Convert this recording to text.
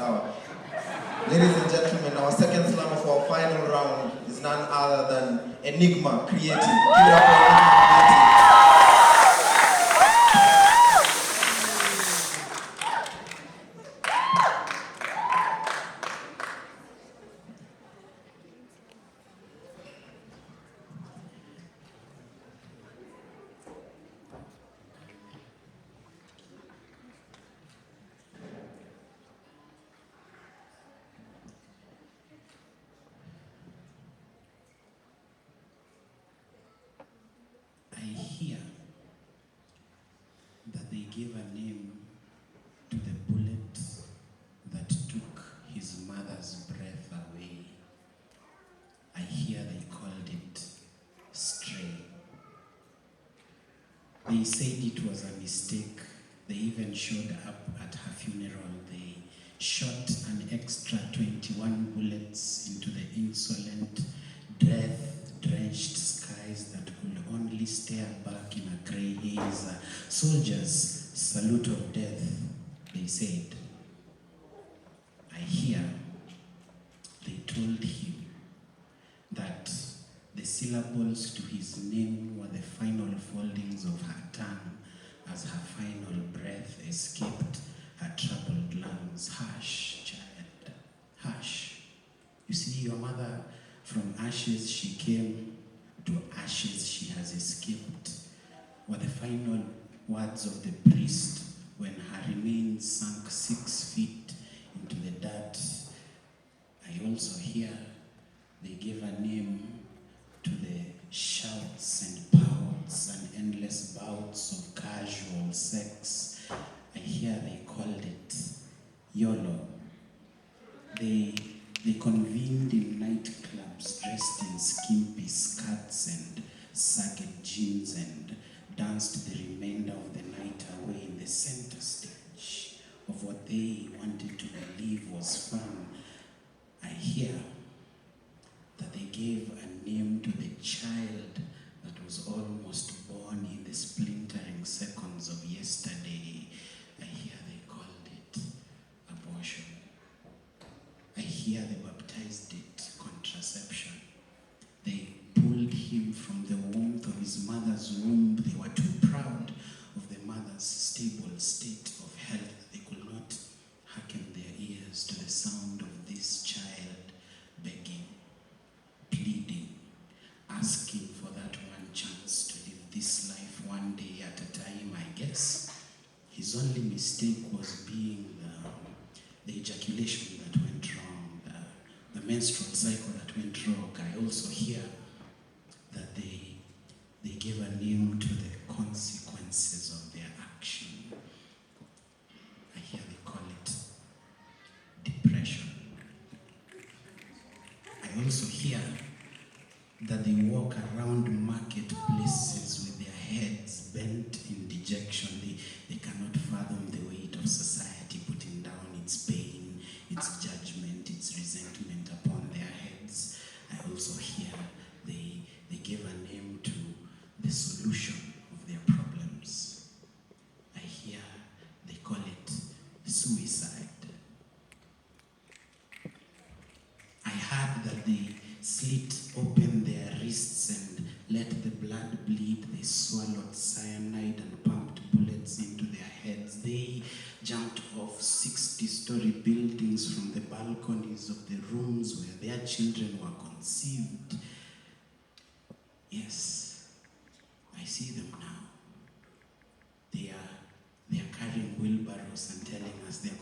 sawa. Ladies and gentlemen, our second slam of our final round is none other than Enigma Kreative. Give it up for Enigma Kreative. I hear that they gave a name to the bullet that took his mother's breath away. I hear they called it stray. They said it was a mistake. They even showed up at her funeral. They shot an extra 21 bullets into the insolent, death-drenched skies that could only stare back in a grey haze. A soldier's salute of death, they said. I hear they told him that the syllables to his name were the final foldings of her tongue as her final breath escaped her troubled lungs. Hush, child, hush. You see, your mother, from ashes she came, to ashes she has escaped, were the final words of the priest when her remains sank 6 feet into the dirt. I also hear they gave a name to the shouts and pouts and endless bouts of casual sex. I hear they called it YOLO. They convened in nightclubs dressed in skimpy skirts and sagged jeans and danced the remainder of the night away in the center stage of what they wanted to believe was fun. I hear that they gave a name to the child that was almost born in the splintering seconds of yesterday. I hear they called it abortion. I hear they baptized it contraception. They pulled him from the warmth of his mother's womb. They were too proud of the mother's stable state of health. They could not hearken their ears to the sound of this child begging, pleading, asking for that one chance to live this life one day at a time. I guess his only mistake was being the ejaculation that went wrong, the menstrual cycle that went wrong. I also hear that they gave a name to the consequences of their action. I hear they call it depression. I also hear that they walk around marketplaces with their heads bent in dejection. They cannot fathom the weight of society putting down its pain, its judgment, its resentment upon their heads. I also hear they gave a name to the solution of their problems. I hear they call it suicide. I heard that they slit open their wrists and let the blood bleed. They swallowed cyanide and pumped bullets into their heads. They jumped off 60-story buildings from the balconies of the rooms where their children were conceived. Yes, I see them now. They are carrying wheelbarrows and telling us they're